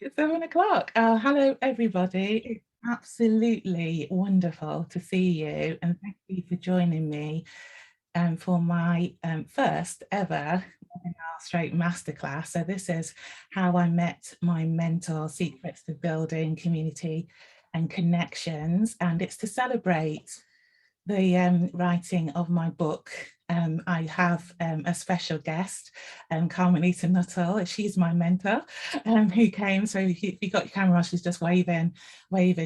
It's 7 o'clock. Hello, everybody. It's absolutely wonderful to see you, and thank you for joining me for my first ever webinar stroke masterclass. So this is how I met my mentor, Secrets to Building Community and Connections, and it's to celebrate the writing of my book. I have a special guest, Carmelita Nuttall. She's my mentor, who came. So if you got your camera on, she's just waving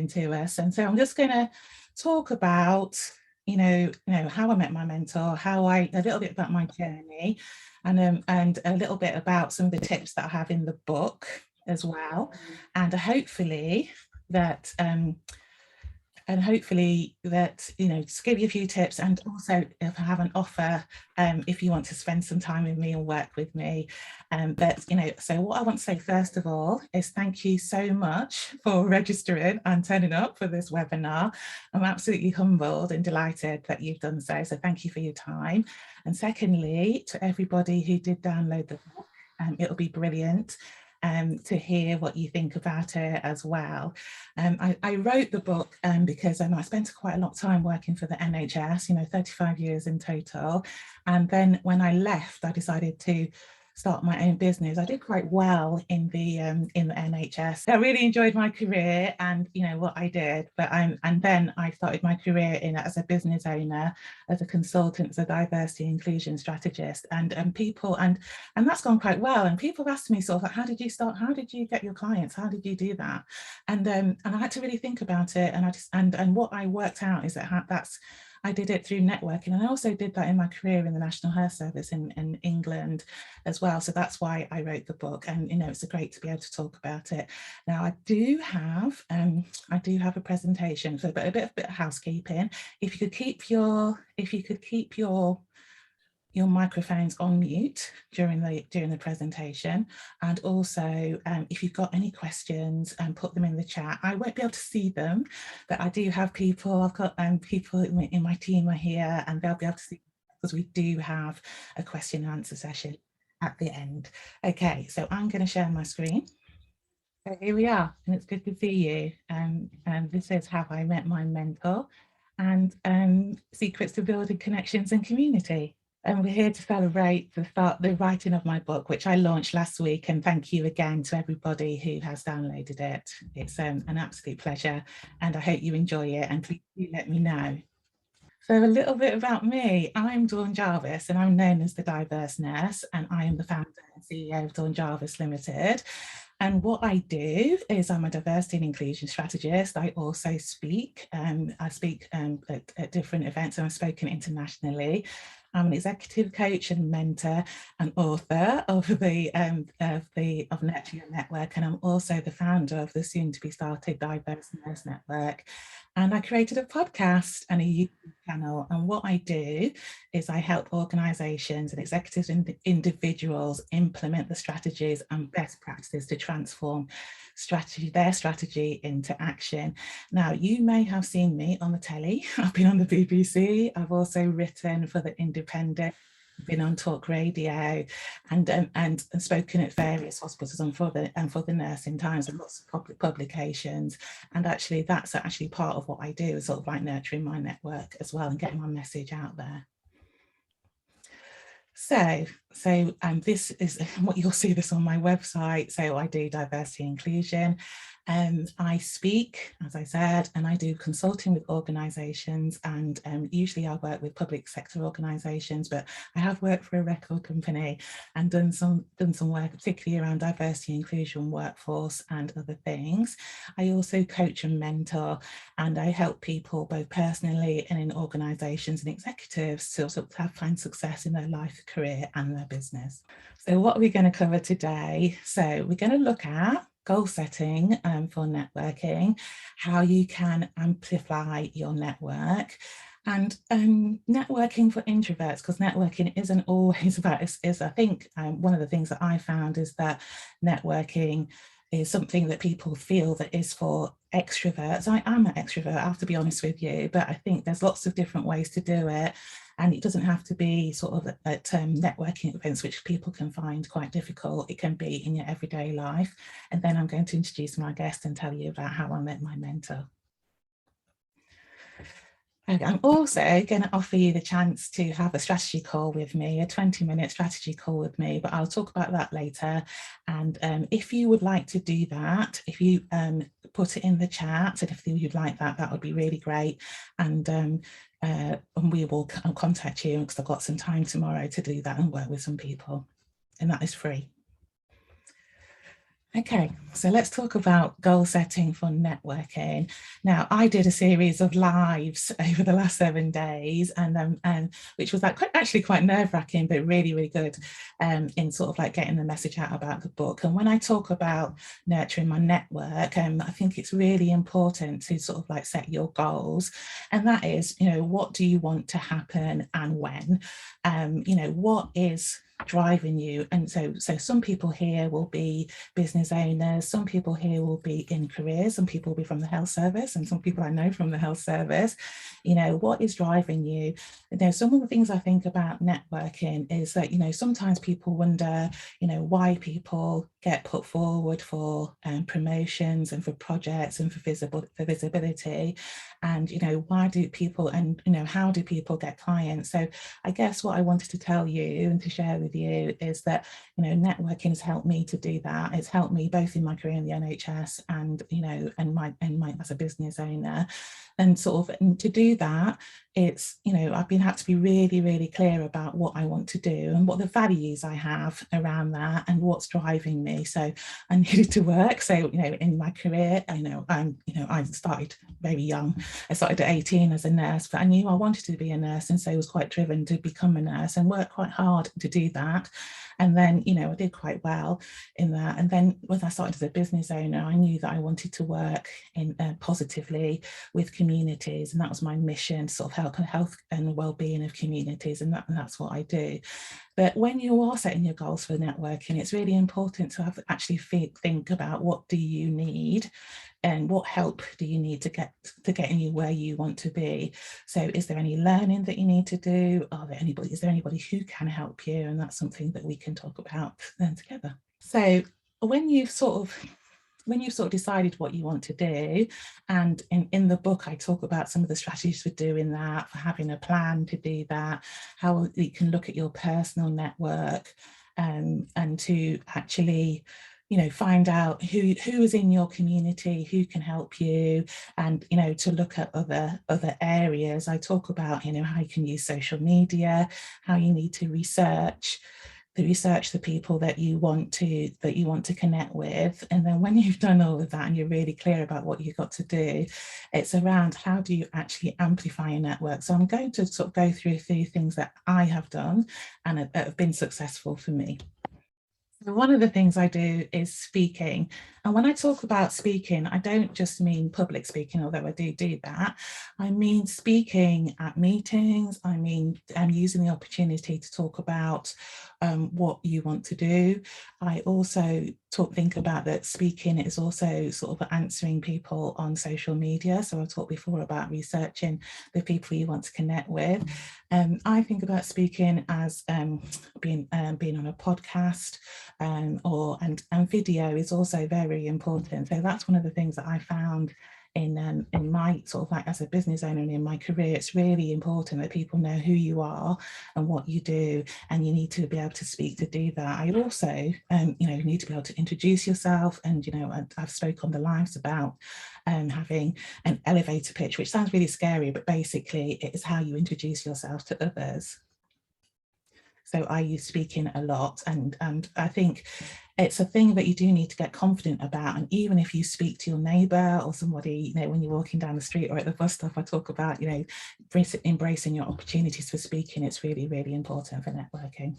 to us. And so I'm just going to talk about, how I met my mentor, a little bit about my journey, and a little bit about some of the tips that I have in the book as well, and hopefully that. Just give you a few tips, and also if I have an offer, if you want to spend some time with me and work with me. So what I want to say first of all is thank you so much for registering and turning up for this webinar. I'm absolutely humbled and delighted that you've done so. So thank you for your time. And secondly, to everybody who did download the book, it'll be brilliant to hear what you think about it as well. I wrote the book because I spent quite a lot of time working for the NHS, 35 years in total. And then when I left, I decided to start my own business. I did quite well in the NHS. I really enjoyed my career and what I did, and then I started my career as a business owner, as a consultant, as a diversity inclusion strategist, and that's gone quite well. And people have asked me sort of like, how did you start? How did you get your clients? How did you do that? And I had to really think about it. And what I worked out is that I did it through networking, and I also did that in my career in the National Health Service in England as well. So that's why I wrote the book, and it's great to be able to talk about it. Now I do have a presentation, so a bit of housekeeping. If you could keep your microphones on mute during the presentation, and also if you've got any questions, put them in the chat. I won't be able to see them, but I do have people. I've got people in my team are here, and they'll be able to see, because we do have a question and answer session at the end. Okay, so I'm going to share my screen. So here we are, and it's good to see you. And this is how I met my mentor, and Secrets to Building Connections and Community. And we're here to celebrate the writing of my book, which I launched last week. And thank you again to everybody who has downloaded it. It's an absolute pleasure, and I hope you enjoy it. And please do let me know. So a little bit about me. I'm Dawn Jarvis, and I'm known as the Diverse Nurse, and I am the founder and CEO of Dawn Jarvis Limited. And what I do is I'm a diversity and inclusion strategist. I also speak. I speak at different events, and I've spoken internationally. I'm an executive coach and mentor and author of Nurture Your Network, and I'm also the founder of the soon-to-be started Diverse Nurse Network. And I created a podcast and a YouTube channel. And what I do is I help organisations and executives and individuals implement the strategies and best practices to transform their strategy into action. Now, you may have seen me on the telly. I've been on the BBC. I've also written for the Independent, been on talk radio, and spoken at various hospitals and for the Nursing Times, and lots of public publications. And actually that's actually part of what I do, is sort of like nurturing my network as well and getting my message out there. So this is what you'll see this on my website. So I do diversity and inclusion. I speak, as I said, and I do consulting with organisations, and usually I work with public sector organisations, but I have worked for a record company and done some work, particularly around diversity, inclusion, workforce and other things. I also coach and mentor, and I help people both personally and in organisations and executives to sort of find success in their life, career and their business. So what are we going to cover today? So we're going to look at goal setting for networking, how you can amplify your network, and networking for introverts, because networking isn't always about, I think one of the things that I found is that networking is something that people feel that is for extroverts. I am an extrovert, I have to be honest with you, but I think there's lots of different ways to do it. And it doesn't have to be sort of at networking events, which people can find quite difficult. It can be in your everyday life. And then I'm going to introduce my guest and tell you about how I met my mentor. I'm also going to offer you the chance to have a strategy call with me, a 20-minute strategy call with me, but I'll talk about that later. And if you would like to do that, if you put it in the chat, and if you'd like that, that would be really great. And we will contact you because I've got some time tomorrow to do that and work with some people, and that is free. Okay, so let's talk about goal setting for networking. Now, I did a series of lives over the last 7 days, and which was like actually quite nerve-wracking, but really, really good in sort of like getting the message out about the book. And when I talk about nurturing my network, I think it's really important to sort of like set your goals, and that is, you know, what do you want to happen and when? You know, what is driving you? And so some people here will be business owners, some people here will be in careers, some people will be from the health service, and some people I know from the health service. You know, what is driving you? You know, some of the things I think about networking is that, you know, sometimes people wonder, you know, why people get put forward for promotions and for projects and for visibility, and, you know, why do people, and, you know, how do people get clients? So I guess what I wanted to tell you and to share with you is that, you know, networking has helped me to do that. It's helped me both in my career in the NHS and, you know, and my as a business owner. And sort of, and to do that, it's, you know, I've had to be really, really clear about what I want to do and what the values I have around that and what's driving me. So I needed to work. So, you know, in my career, I started very young. I started at 18 as a nurse, but I knew I wanted to be a nurse, and so I was quite driven to become a nurse and worked quite hard to do that. And then, you know, I did quite well in that. And then when I started as a business owner, I knew that I wanted to work in positively with communities, and that was my mission, sort of help and health and well-being of communities, and that's what I do. But when you are setting your goals for networking, it's really important to have actually think about what do you need and what help do you need to get you where you want to be. So is there any learning that you need to do? Is there anybody who can help you? And that's something that we can talk about then together. So when you've sort of decided what you want to do, and in the book I talk about some of the strategies for doing that, for having a plan to do that, how you can look at your personal network, and to actually, you know, find out who is in your community, who can help you, and, you know, to look at other areas. I talk about, you know, how you can use social media, how you need to research the people that you want to connect with. And then when you've done all of that and you're really clear about what you've got to do, it's around how do you actually amplify your network. So I'm going to sort of go through a few things that I have done and have been successful for me. So one of the things I do is speaking. And when I talk about speaking, I don't just mean public speaking, although I do that. I mean speaking at meetings. I mean using the opportunity to talk about what you want to do. I also think about that speaking is also sort of answering people on social media. So I talked before about researching the people you want to connect with. I think about speaking as being on a podcast, and video is also very important. So that's one of the things that I found in my sort of like as a business owner and in my career. It's really important that people know who you are and what you do, and you need to be able to speak to do that. I also you know, need to be able to introduce yourself, and, you know, I've spoke on the lives about having an elevator pitch, which sounds really scary, but basically it is how you introduce yourself to others. So I use speaking a lot, and I think it's a thing that you do need to get confident about. And even if you speak to your neighbour or somebody, you know, when you're walking down the street or at the bus stop, I talk about, you know, embracing your opportunities for speaking. It's really, really important for networking.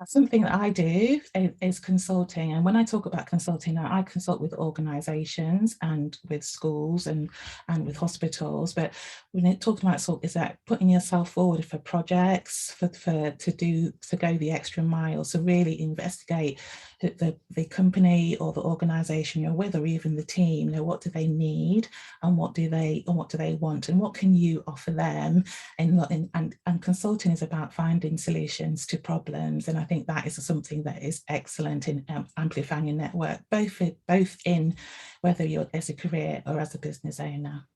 Something that I do is consulting. And when I talk about consulting, I consult with organizations and with schools and with hospitals. But when it talking about sort is that putting yourself forward for projects, to go the extra mile. So really investigate the company or the organization you're with, or even the team. What do they need, and what do they want, and what can you offer them? And consulting is about finding solutions to problems, and I think that is something that is excellent in amplifying your network, both in whether you're as a career or as a business owner.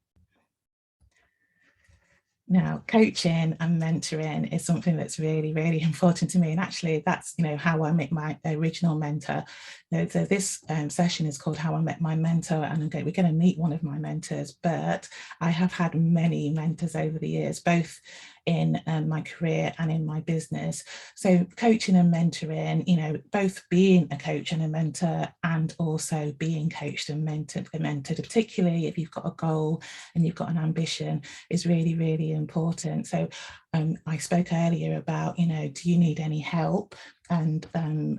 Now, coaching and mentoring is something that's really, really important to me. And actually, that's, how I met my original mentor. So this session is called How I Met My Mentor. And we're going to meet one of my mentors, but I have had many mentors over the years, both in my career and in my business. So coaching and mentoring, both being a coach and a mentor, and also being coached and mentored, particularly if you've got a goal and you've got an ambition, is really, really important. So I spoke earlier about, do you need any help and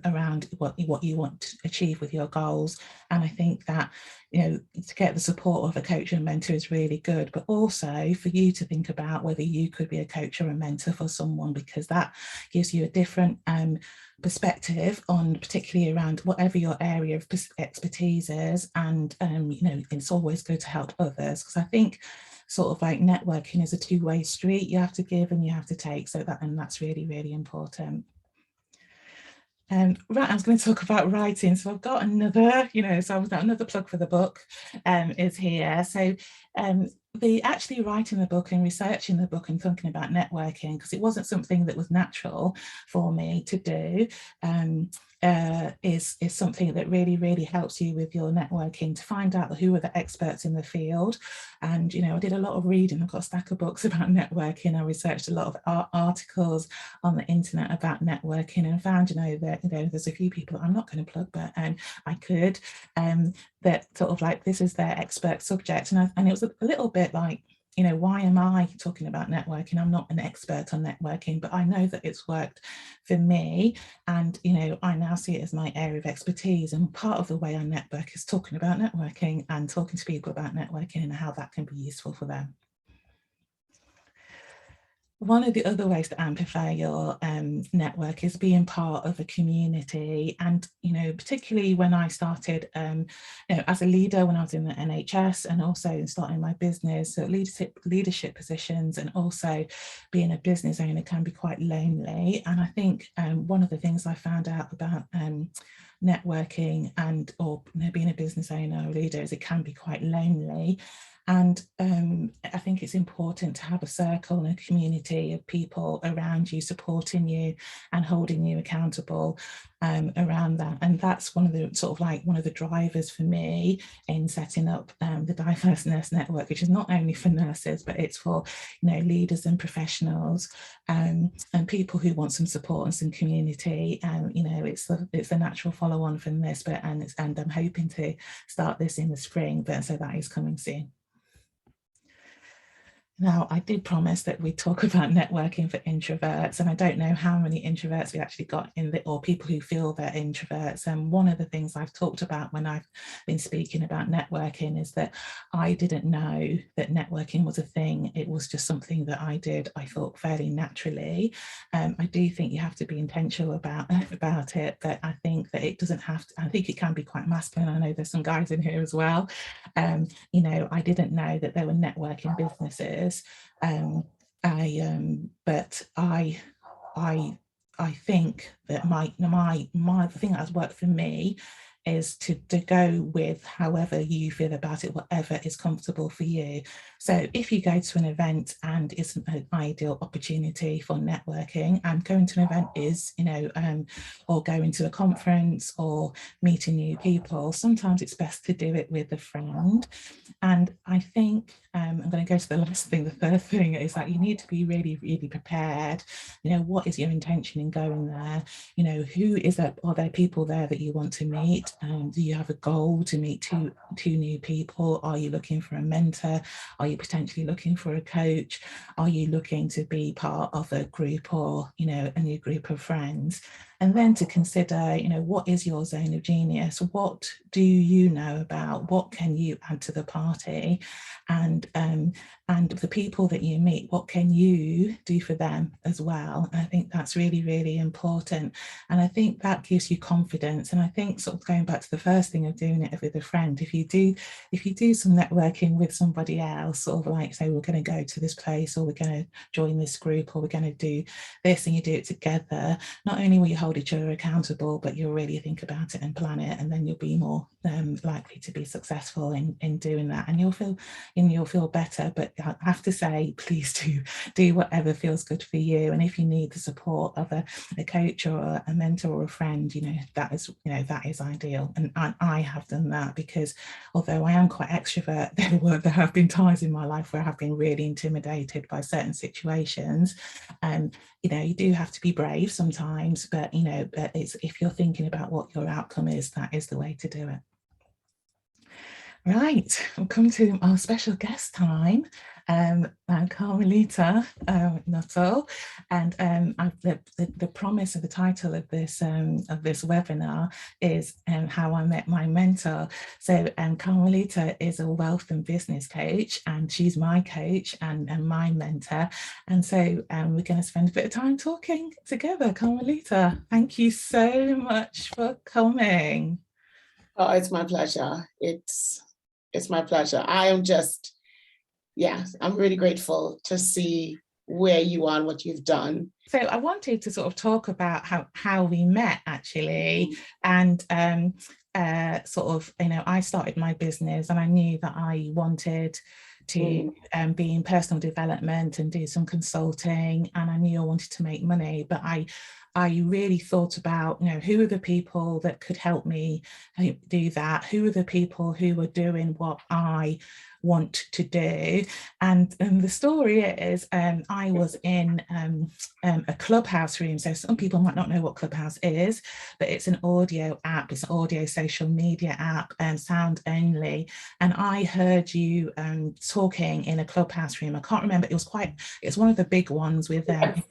around what you want to achieve with your goals? And I think that, to get the support of a coach and mentor is really good, but also for you to think about whether you could be a coach or a mentor for someone, because that gives you a different perspective on, particularly around whatever your area of expertise is. And, it's always good to help others, because I think sort of like networking is a two-way street. You have to give and you have to take. And that's really, really important. Right, I was going to talk about writing. So I've got another, another plug for the book is here. So the actually writing the book and researching the book and thinking about networking, because it wasn't something that was natural for me to do, is something that really, really helps you with your networking, to find out who are the experts in the field. And, I did a lot of reading. I've got a stack of books about networking. I researched a lot of articles on the internet about networking, and found, that, there's a few people I'm not going to plug, but I could, that sort of like, this is their expert subject. And it was a little bit like, why am I talking about networking? I'm not an expert on networking, but I know that it's worked for me. And, I now see it as my area of expertise. And part of the way I network is talking about networking and talking to people about networking and how that can be useful for them. One of the other ways to amplify your network is being part of a community. And, particularly when I started, as a leader, when I was in the NHS, and also starting my business, so leadership positions, and also being a business owner can be quite lonely. And I think one of the things I found out about networking or being a business owner or leader is it can be quite lonely. And I think it's important to have a circle and a community of people around you, supporting you and holding you accountable around that. And that's one of the drivers for me in setting up the Diverse Nurse Network, which is not only for nurses, but it's for leaders and professionals and people who want some support and some community. It's the natural follow-on from this, and I'm hoping to start this in the spring, but so that is coming soon. Now, I did promise that we'd talk about networking for introverts, and I don't know how many introverts we actually got or people who feel they're introverts. And one of the things I've talked about when I've been speaking about networking is that I didn't know that networking was a thing. It was just something that I did, I thought, fairly naturally. I do think you have to be intentional about it, but I think that it doesn't have to. I think it can be quite masculine. I know there's some guys in here as well. I didn't know that there were networking businesses. But I think that the thing that has worked for me is to go with however you feel about it, whatever is comfortable for you. So if you go to an event and it's an ideal opportunity for networking, and going to an event is, or going to a conference or meeting new people, sometimes it's best to do it with a friend. And I think I'm going to go to the last thing. The third thing is that you need to be really, really prepared. What is your intention in going there? Who is that? Are there people there that you want to meet? Do you have a goal to meet two new people? Are you looking for a mentor? Are you potentially looking for a coach? Are you looking to be part of a group or, a new group of friends? and then to consider, what is your zone of genius? What do you know about? What can you add to the party? And the people that you meet, what can you do for them as well? I think that's really, really important. And I think that gives you confidence. And I think, sort of going back to the first thing of doing it with a friend, if you do some networking with somebody else, sort of like, say, we're going to go to this place, or we're going to join this group, or we're going to do this, and you do it together, not only will you hold each other accountable, but you'll really think about it and plan it, and then you'll be more likely to be successful in doing that, and you'll feel better. But I have to say, please do whatever feels good for you. And if you need the support of a coach or a mentor or a friend, that is ideal. And I have done that, because although I am quite extrovert, there have been times in my life where I have been really intimidated by certain situations. You do have to be brave sometimes, but if you're thinking about what your outcome is, that is the way to do it. Right, we'll come to our special guest time, and Carmelita Nuttall, and the promise of the title of this webinar is how I met my mentor. So Carmelita is a wealth and business coach, and she's my coach and my mentor, and so we're going to spend a bit of time talking together. Carmelita, thank you so much for coming. Oh, it's my pleasure. It's my pleasure. I am just, I'm really grateful to see where you are and what you've done. So I wanted to sort of talk about how we met, actually, and I started my business, and I knew that I wanted to be in personal development and do some consulting, and I knew I wanted to make money, but I really thought about, who are the people that could help me do that? Who are the people who are doing what I want to do? And the story is, I was in a Clubhouse room. So some people might not know what Clubhouse is, but it's an audio app. It's an audio social media app, sound only. And I heard you talking in a Clubhouse room. I can't remember. It's one of the big ones with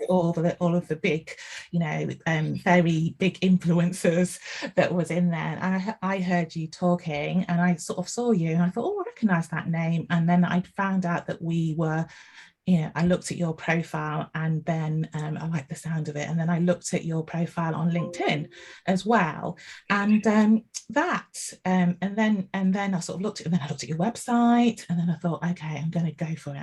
all of the big, very big influencers that was in there. And I heard you talking, and I sort of saw you, and I thought, oh, I recognize that name. And then I found out that we were, I looked at your profile, and then I liked the sound of it. And then I looked at your profile on LinkedIn as well. And then I sort of looked at your website, and then I thought, okay, I'm going to go for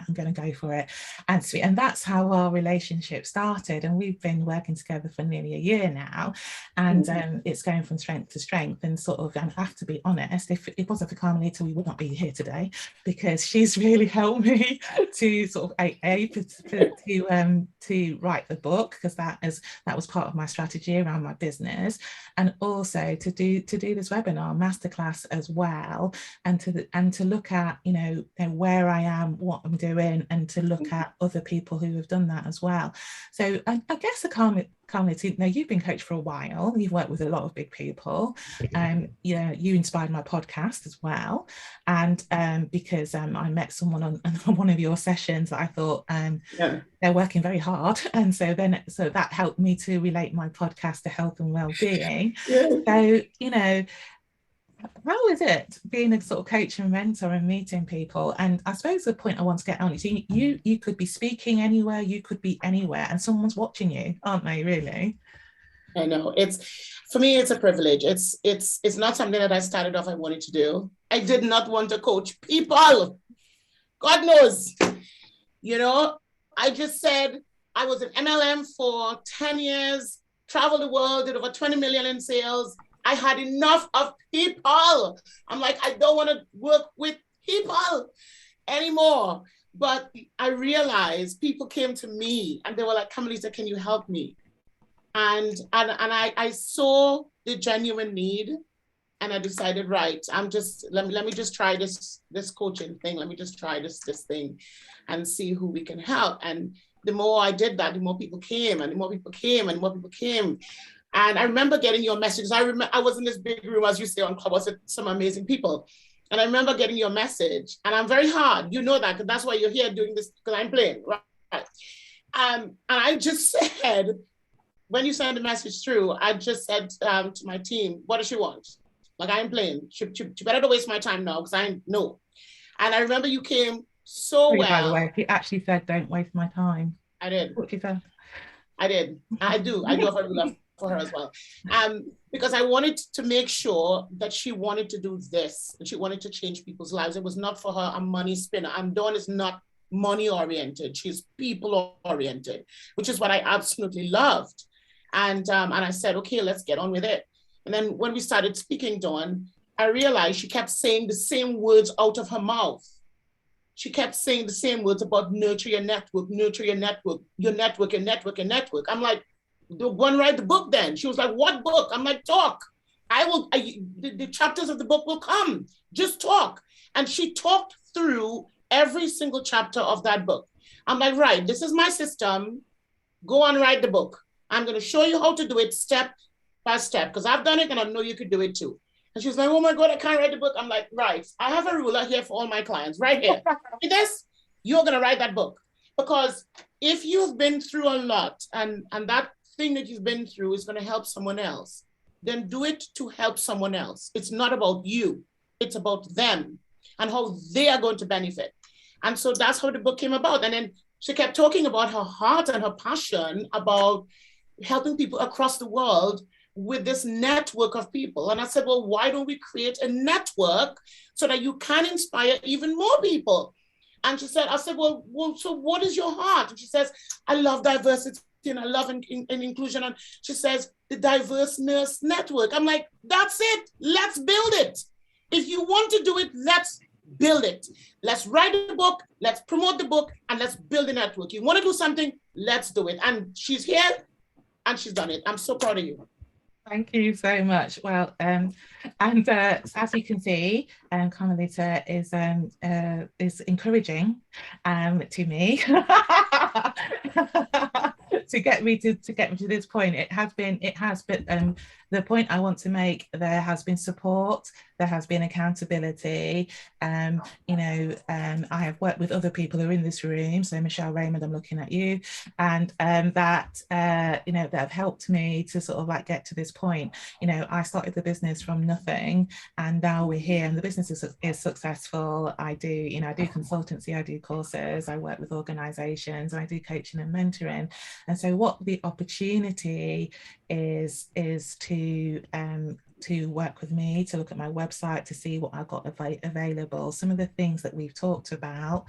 it. And that's how our relationship started. And we've been working together for nearly a year now. And it's going from strength to strength. And sort of, I have to be honest, if it wasn't for Carmelita, we would not be here today, because she's really helped me to sort of to write the book, because that was part of my strategy around my business, and also to do this webinar Masterclass as well, and to look at where I am, what I'm doing, and to look at other people who have done that as well. So I guess Carmelita, you've been coached for a while. You've worked with a lot of big people. You inspired my podcast as well, and because I met someone on one of your sessions that I thought they're working very hard, and so that helped me to relate my podcast to health and well-being. So how is it being a sort of coach and mentor and meeting people? And I suppose the point I want to get on is you could be speaking anywhere, you could be anywhere, and someone's watching you, aren't they, really? I know. For me, it's a privilege. It's not something that I started off I wanted to do. I did not want to coach people. God knows. I just said I was an MLM for 10 years, traveled the world, did over 20 million in sales. I had enough of people. I'm like, I don't want to work with people anymore. But I realized people came to me and they were like, Carmelita, can you help me? And I saw the genuine need, and I decided, right, let me just try this coaching thing. Let me just try this thing and see who we can help. And the more I did that, the more people came, and the more people came, and more people came. And I remember getting your messages. I was in this big room, as you say, on Clubhouse with some amazing people. And I remember getting your message. And I'm very hard. You know that, because that's why you're here doing this, because I'm playing, right? And I just said, when you send the message through, I just said to my team, what does she want? Like, I ain't playing. She better not waste my time now, because I know. And I remember you came so well. By the way, he actually said, don't waste my time. I did. What did you say? I did. I do have a love for her as well. Because I wanted to make sure that she wanted to do this, and she wanted to change people's lives. It was not for her a money spinner. And Dawn is not money oriented. She's people oriented, which is what I absolutely loved. And I said, okay, let's get on with it. And then when we started speaking, Dawn, I realized she kept saying the same words out of her mouth. She kept saying the same words about nurture your network, nurture your network, your network, your network, your network. I'm like, go and write the book then. She was like, what book? I'm like, talk. The chapters of the book will come. Just talk. And she talked through every single chapter of that book. I'm like, right, this is my system. Go and write the book. I'm going to show you how to do it step by step, because I've done it and I know you could do it too. And she was like, oh my God, I can't write the book. I'm like, right, I have a ruler here for all my clients right here. This, you're going to write that book. Because if you've been through a lot and that thing that you've been through is going to help someone else, then do it to help someone else. It's not about you. It's about them and how they are going to benefit. And so that's how the book came about. And then she kept talking about her heart and her passion about helping people across the world with this network of people. And I said, well, why don't we create a network so that you can inspire even more people? And she said, I said, well, so what is your heart? And she says, I love diversity and I love inclusion. And she says, the Diverse Nurse Network. I'm like, that's it. Let's build it. If you want to do it, let's build it. Let's write a book, let's promote the book, and let's build a network. You want to do something, let's do it. And she's here and she's done it. I'm so proud of you. Thank you so much. Well, and as you can see, Carmelita is encouraging to me to get me to this point. It has been the point I want to make. There has been support, there has been accountability. I have worked with other people who are in this room. So Michelle Raymond, I'm looking at you, and that have helped me to sort of like get to this point. I started the business from nothing, and now we're here, and the business is successful. I do consultancy, I do courses, I work with organizations, I do coaching and mentoring. And so what the opportunity is to work with me, to look at my website, to see what I've got available. Some of the things that we've talked about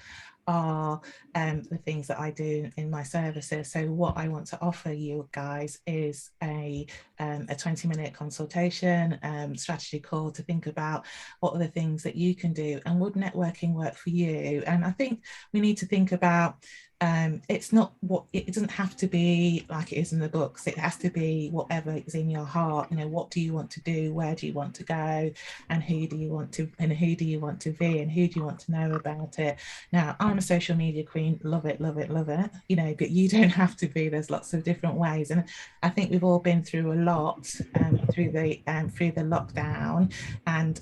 are the things that I do in my services. So what I want to offer you guys is a 20-minute consultation, strategy call to think about what are the things that you can do, and would networking work for you? And I think we need to think about it's not what it doesn't have to be like it is in the books. It has to be whatever is in your heart. What do you want to do? Where do you want to go? And who do you want to be? And who do you want to know about it? Now, I'm a social media queen, love it, love it, love it. But you don't have to be. There's lots of different ways, and I think we've all been through a lot through the lockdown. And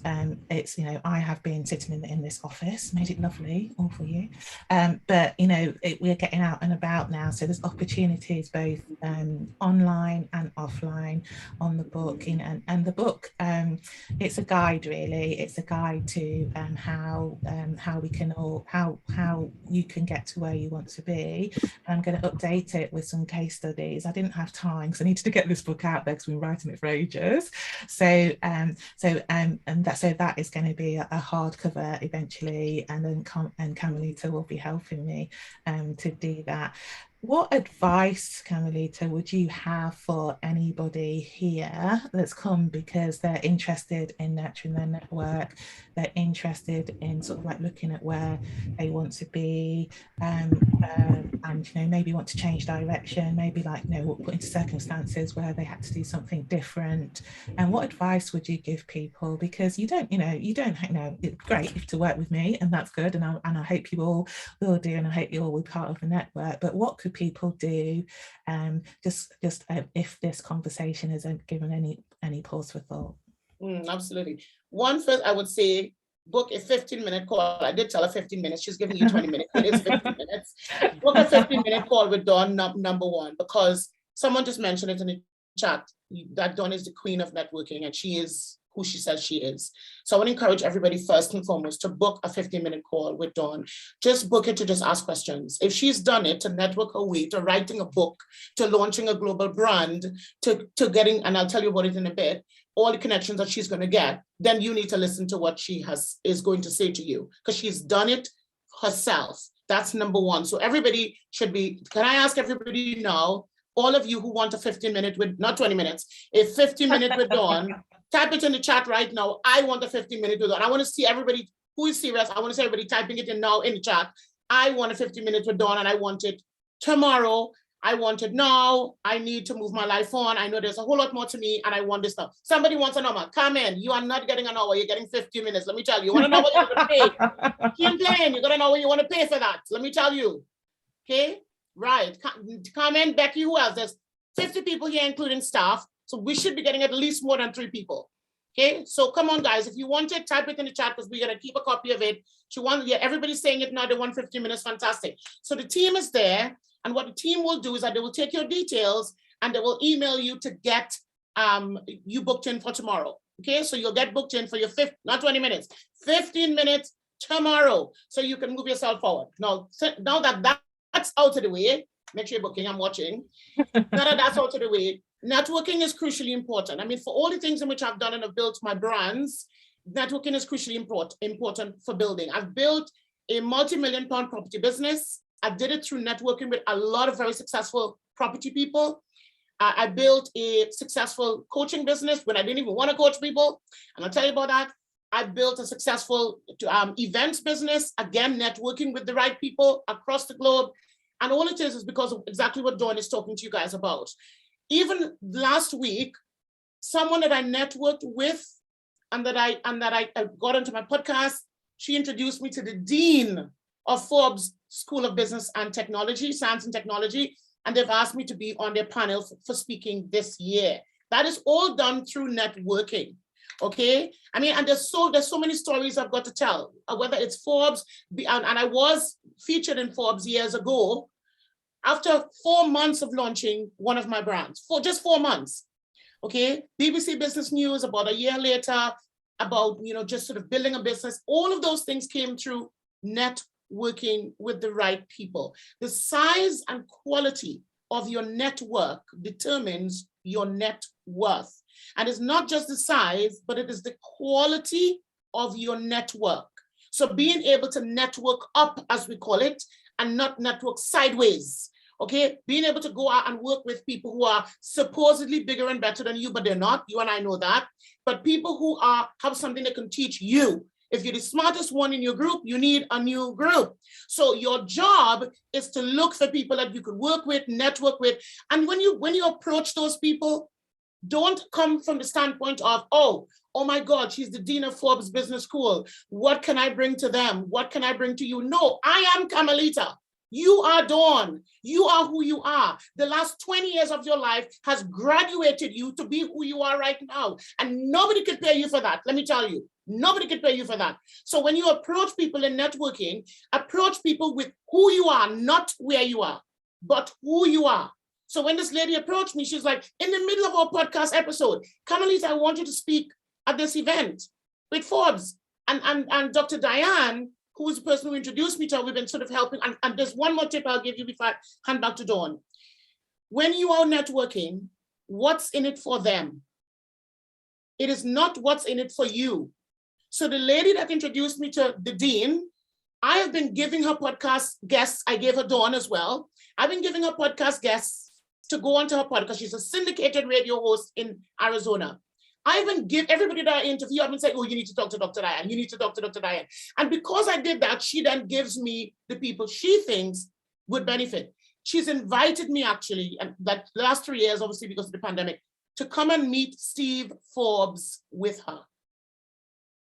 it's I have been sitting in this office, made it lovely, all for you. But we're getting out and about now, so there's opportunities both online and offline on the book. And the book, it's a guide, really. It's a guide to how we can all how you can get to where you want to be. I'm going to update it with some case studies. I didn't have time because I needed to get this book out there because we've been writing it for ages. So that is going to be a hardcover eventually, and then Carmelita will be helping me to do that. What advice, Carmelita, would you have for anybody here that's come because they're interested in nurturing their network, they're interested in sort of like looking at where they want to be, and maybe want to change direction, maybe put into circumstances where they had to do something different? And what advice would you give people? Because you don't it's great to work with me, and that's good, and I hope you all will do, and I hope you all will be part of the network. But what could people do just if this conversation hasn't given any pause for thought? Absolutely. First, I would say book a 15-minute call. I did tell her 15 minutes. She's giving you 20 minutes. It is 15 minutes. Book a 15-minute call with Dawn, number one, because Someone just mentioned it in the chat that Dawn is the queen of networking, and she is who she says she is. So I want to encourage everybody first and foremost to book a 15-minute call with Dawn. Just book it to just ask questions. If she's done it to network her way, to writing a book, to launching a global brand, to getting, and I'll tell you about it in a bit, all the connections that she's going to get, then you need to listen to what she is going to say to you, because she's done it herself. That's number one. So everybody should be, can I ask everybody now, all of you who want a 15-minute with, not 20 minutes, a 15-minute with Dawn, type it in the chat right now. I want a 15-minute with Dawn. I want to see everybody who is serious. I want to see everybody typing it in now in the chat. I want a 15-minute with Dawn, and I want it tomorrow. I want it now. I need to move my life on. I know there's a whole lot more to me, and I want this stuff. Somebody wants an hour. Come in. You are not getting an hour. You're getting 15 minutes. Let me tell you. You want to know what you're going to pay? Keep playing. You're going to know what you want to pay for that. Let me tell you. Okay? Right. Come in, Becky. Who else? There's 50 people here, including staff. So we should be getting at least more than 3 people. Okay, so come on, guys. If you want it, type it in the chat, because we're gonna keep a copy of it. Yeah, everybody's saying it now. They want 15 minutes. Fantastic. So the team is there, and what the team will do is that they will take your details and they will email you to get you booked in for tomorrow. Okay, so you'll get booked in for your not 20 minutes, 15 minutes tomorrow, so you can move yourself forward. Now that that's out of the way, make sure you're booking. I'm watching. Now that that's out of the way. Networking is crucially important. I mean, for all the things in which I've done and I've built my brands, networking is crucially important for building. I've built a multi-million-pound property business. I did it through networking with a lot of very successful property people. I built a successful coaching business when I didn't even want to coach people, and I'll tell you about that. I built a successful events business, again, networking with the right people across the globe. And all it is because of exactly what Dawn is talking to you guys about. Even last week, someone that I networked with and that I got into my podcast, she introduced me to the dean of Forbes School of Business and Technology, Science and Technology, and they've asked me to be on their panel for speaking this year. That is all done through networking. Okay, I mean, and there's so many stories I've got to tell, whether it's Forbes, and I was featured in Forbes years ago, after 4 months of launching one of my brands, for just 4 months. Okay, BBC Business News about a year later, about, you know, just sort of building a business. All of those things came through networking with the right people. The size and quality of your network determines your net worth. And it's not just the size, but it is the quality of your network. So being able to network up, as we call it, and not network sideways. Okay, being able to go out and work with people who are supposedly bigger and better than you, but they're not. You and I know that. But people who have something that can teach you. If you're the smartest one in your group, you need a new group. So your job is to look for people that you could work with, network with. And when you approach those people, don't come from the standpoint of, oh my God, she's the dean of Forbes Business School. What can I bring to them? What can I bring to you? No, I am Carmelita. You are Dawn. You are who you are. The last 20 years of your life has graduated you to be who you are right now. And nobody could pay you for that. Let me tell you, nobody could pay you for that. So when you approach people in networking, approach people with who you are, not where you are, but who you are. So when this lady approached me, she's like, in the middle of our podcast episode, Carmelita, I want you to speak at this event with Forbes. And Dr. Diane, who is the person who introduced me to her, we've been sort of helping. And there's one more tip I'll give you before I hand back to Dawn. When you are networking, what's in it for them? It is not what's in it for you. So the lady that introduced me to the dean, I have been giving her podcast guests. I gave her Dawn as well. I've been giving her podcast guests to go onto her podcast. She's a syndicated radio host in Arizona. I even give everybody that I interview, I've been saying, oh, you need to talk to Dr. Diane. You need to talk to Dr. Diane. And because I did that, she then gives me the people she thinks would benefit. She's invited me actually, and that the last 3 years, obviously because of the pandemic, to come and meet Steve Forbes with her.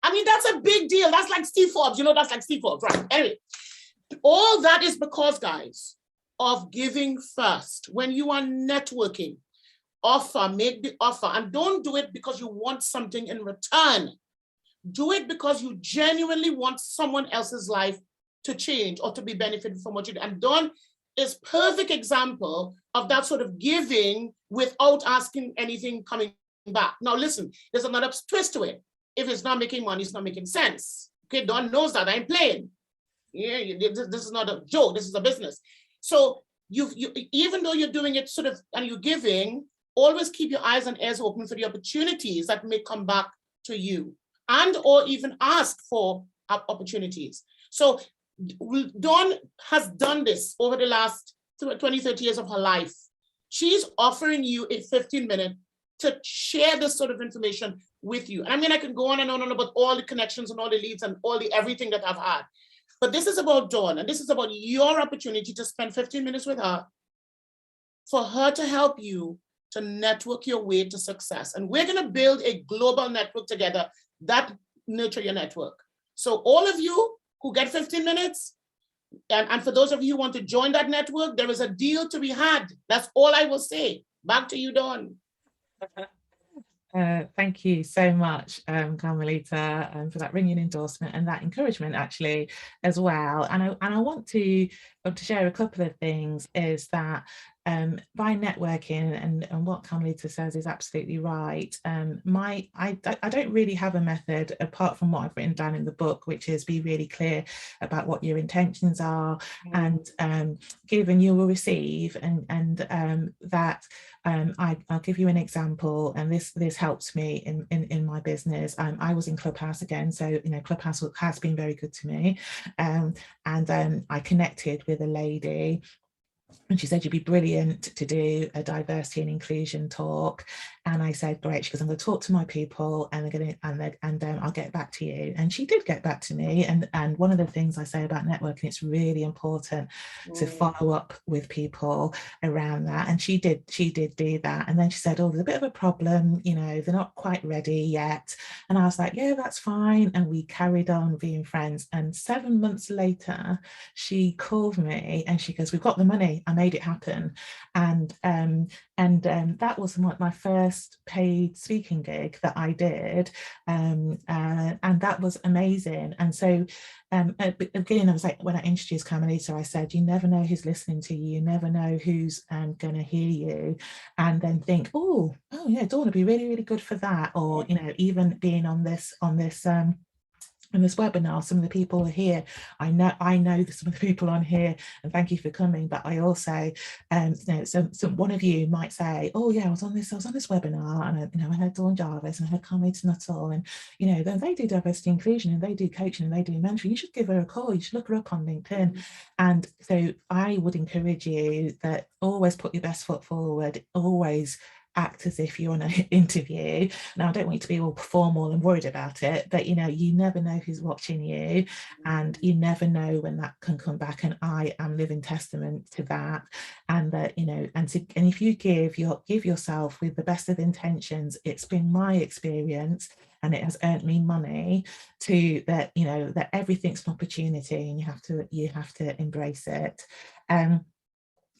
I mean, that's a big deal. That's like Steve Forbes, that's like Steve Forbes, right? Anyway, all that is because, guys, of giving first. When you are networking, make the offer, and don't do it because you want something in return. Do it because you genuinely want someone else's life to change or to be benefited from what you do. And Dawn is perfect example of that sort of giving without asking anything coming back. Now listen, there's another twist to it. If it's not making money, it's not making sense. Okay, Dawn knows that. I'm playing. Yeah, this is not a joke. This is a business. So you even though you're doing it sort of and you're giving, always keep your eyes and ears open for the opportunities that may come back to you, and or even ask for opportunities. So Dawn has done this over the last 20, 30 years of her life. She's offering you a 15-minute to share this sort of information with you. And I mean, I can go on and on about all the connections and all the leads and all the everything that I've had. But this is about Dawn, and this is about your opportunity to spend 15 minutes with her, for her to help you to network your way to success. And we're going to build a global network together that nurture your network. So all of you who get 15 minutes, and for those of you who want to join that network, there is a deal to be had. That's all I will say. Back to you, Dawn. Thank you so much, Carmelita, for that ringing endorsement and that encouragement actually as well. And I want to share a couple of things. Is that by networking, and what Carmelita says is absolutely right. I don't really have a method apart from what I've written down in the book, which is be really clear about what your intentions are, and give and you will receive, and that I'll give you an example, and this helps me in my business. I was in Clubhouse again, so you know, Clubhouse has been very good to me, and I connected with a lady, and she said, you'd be brilliant to do a diversity and inclusion talk. And I said, great. She goes, I'm going to talk to my people, and I'll get back to you. And she did get back to me. And one of the things I say about networking, it's really important to follow up with people around that. And she did do that. And then she said, oh, there's a bit of a problem, you know, they're not quite ready yet. And I was like, yeah, that's fine. And we carried on being friends. And 7 months later, she called me and she goes, we've got the money. I made it happen. And that was my first paid speaking gig that I did, and that was amazing. And so at the beginning, I was like, when I introduced Carmelita, I said, you never know who's listening to you, you never know who's going to hear you, and then think, oh yeah, Dawn would be really, really good for that. Or, you know, even being on this in this webinar, some of the people are here. I know that some of the people on here, and thank you for coming. But I also, you know, so one of you might say, "Oh yeah, I was on this webinar, and I heard Dawn Jarvis, and I heard Carmelita Nuttall, and you know, then they do diversity inclusion, and they do coaching, and they do mentoring. You should give her a call. You should look her up on LinkedIn." And so I would encourage you that always put your best foot forward. Always act as if you're on an interview. Now, I don't want you to be all formal and worried about it, but you know, you never know who's watching you, and you never know when that can come back. And I am living testament to that. And that, you know, and if you give yourself with the best of intentions, it's been my experience, and it has earned me money, to that, you know, that everything's an opportunity, and you have to embrace it.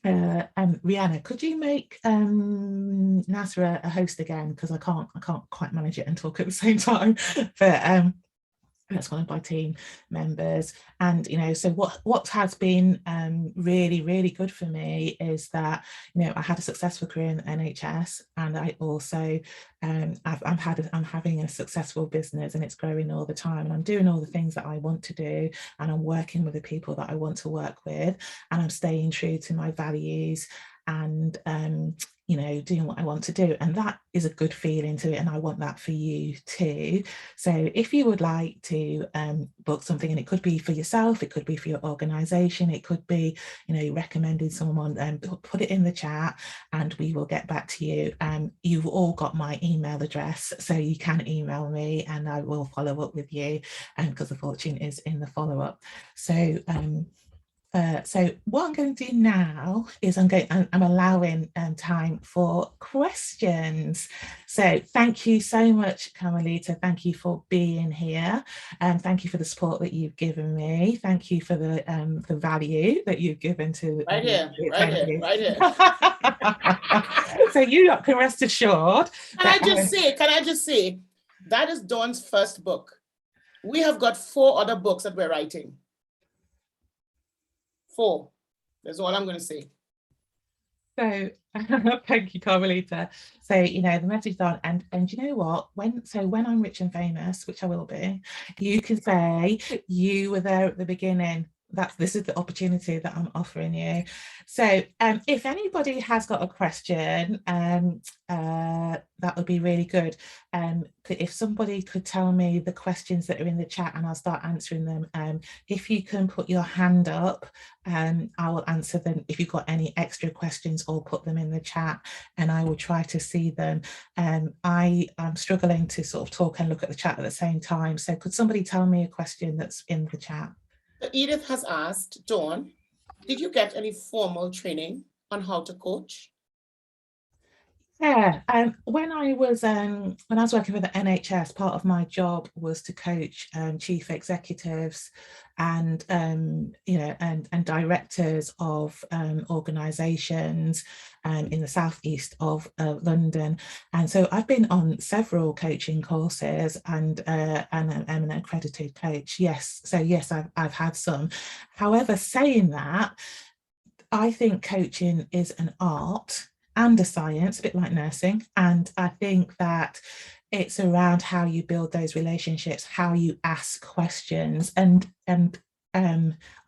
Rihanna, could you make Nasra a host again, because I can't quite manage it and talk at the same time. But that's one of my team members. And you know, so what has been really, really good for me is that, you know, I had a successful career in the NHS, and I also I'm having a successful business, and it's growing all the time, and I'm doing all the things that I want to do, and I'm working with the people that I want to work with, and I'm staying true to my values, and you know, doing what I want to do. And that is a good feeling to it, and I want that for you too. So if you would like to book something, and it could be for yourself, it could be for your organization, it could be, you know, recommending someone, put it in the chat and we will get back to you. You've all got my email address, so you can email me and I will follow up with you, because the fortune is in the follow-up. So so what I'm going to do now is I'm allowing time for questions. So thank you so much, Carmelita. Thank you for being here, and thank you for the support that you've given me. Thank you for the value that you've given to right here. So you can rest assured. Can I just say that is Dawn's first book. We have got 4 other books that we're writing. 4. That's all I'm going to say. So thank you, Carmelita. So, you know, the message on, and you know what, when I'm rich and famous, which I will be, you can say you were there at the beginning. This is the opportunity that I'm offering you. So if anybody has got a question, that would be really good. If somebody could tell me the questions that are in the chat and I'll start answering them. If you can put your hand up, I will answer them. If you've got any extra questions, or put them in the chat and I will try to see them. I am struggling to sort of talk and look at the chat at the same time. So could somebody tell me a question that's in the chat? Edith has asked, Dawn, did you get any formal training on how to coach? Yeah, when I was working for the NHS, part of my job was to coach chief executives and you know, and directors of organisations in the southeast of London. And so I've been on several coaching courses and I'm an accredited coach. Yes, so yes, I've had some. However, saying that, I think coaching is an art and a science, a bit like nursing. And I think that it's around how you build those relationships, how you ask questions, and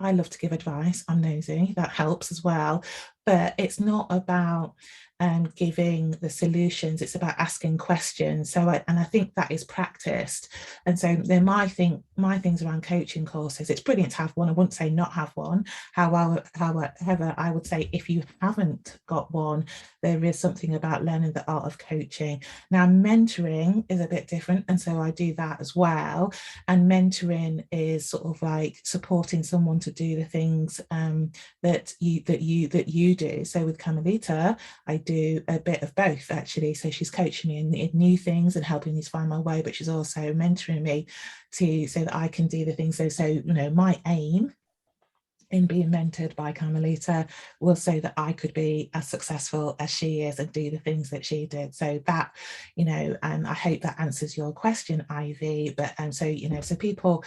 I love to give advice. I'm nosy, that helps as well. But it's not about giving the solutions, it's about asking questions. So I think that is practiced. And so then my things around coaching courses, it's brilliant to have one. I wouldn't say not have one. However, I would say if you haven't got one, there is something about learning the art of coaching. Now, mentoring is a bit different, and so I do that as well. And mentoring is sort of like supporting someone to do the things that you do. So with Carmelita, I do a bit of both actually. So she's coaching me in new things and helping me to find my way, but she's also mentoring me so that I can do the things. So you know, my aim in being mentored by Carmelita will so that I could be as successful as she is and do the things that she did. So that, you know, I hope that answers your question, Ivy. But so, you know, so people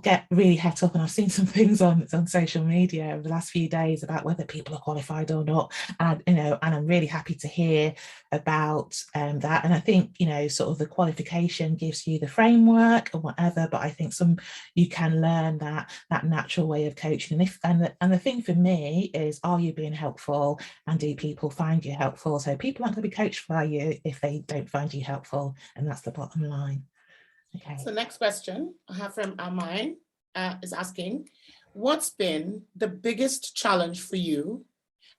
get really het up, and I've seen some things on social media over the last few days about whether people are qualified or not, and you know, and I'm really happy to hear about that. And I think, you know, sort of the qualification gives you the framework and whatever, but I think you can learn that natural way of coaching. And the thing for me is, are you being helpful, and do people find you helpful? So people aren't going to be coached by you if they don't find you helpful, and that's the bottom line. Okay. So next question I have from Amine is asking, what's been the biggest challenge for you,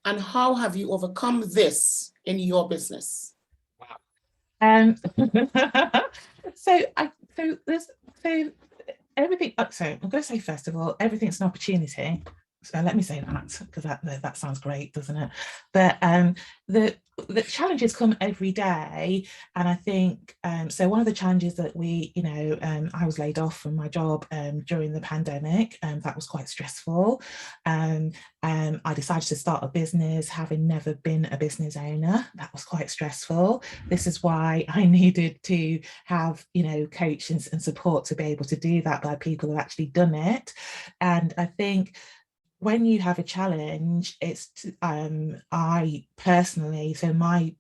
and how have you overcome this in your business? Wow. So everything. So I'm going to say, first of all, everything's an opportunity. So let me say that, because that sounds great, doesn't it? But the challenges come every day, and I think so one of the challenges that I was laid off from my job during the pandemic, and that was quite stressful. I decided to start a business, having never been a business owner. That was quite stressful. This is why I needed to have, you know, coaches and support to be able to do that by people who actually done it. And I think when you have a challenge, it's I personally, so my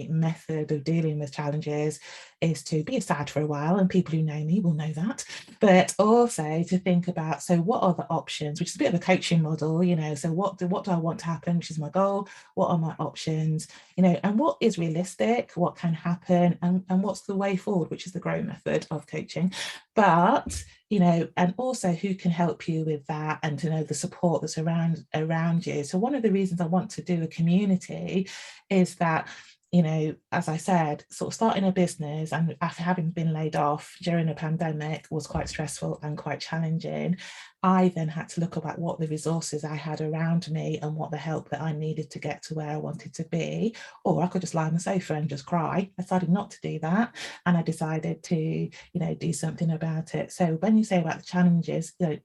method of dealing with challenges is to be sad for a while, and people who know me will know that, but also to think about, so what are the options, which is a bit of a coaching model, you know, so what do I want to happen, which is my goal, what are my options, you know, and what is realistic, what can happen, and what's the way forward, which is the grow method of coaching. But you know, and also who can help you with that, and to know the support that's around you. So one of the reasons I want to do a community is that, you know, as I said, sort of starting a business and after having been laid off during a pandemic was quite stressful and quite challenging. I then had to look about what the resources I had around me and what the help that I needed to get to where I wanted to be. Or I could just lie on the sofa and just cry. I decided not to do that, and I decided to, you know, do something about it. So when you say about the challenges, you know,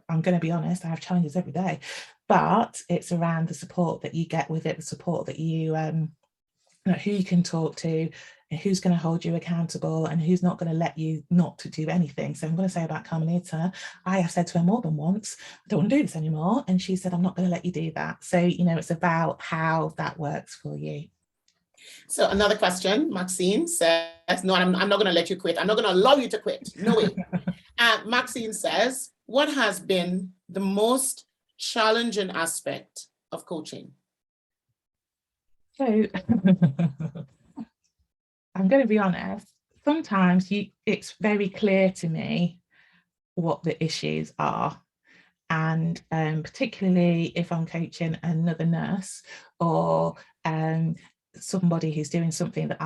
I'm going to be honest, I have challenges every day, but it's around the support that you get with it, the support that you who you can talk to, who's going to hold you accountable and who's not going to let you not to do anything. So I'm going to say about Carmelita, I have said to her more than once, I don't want to do this anymore. And she said, I'm not going to let you do that. So, you know, it's about how that works for you. So another question, Maxine says, no, I'm not going to let you quit. I'm not going to allow you to quit. No way. Maxine says, what has been the most challenging aspect of coaching? So I'm going to be honest, sometimes it's very clear to me what the issues are. And particularly if I'm coaching another nurse or somebody who's doing something that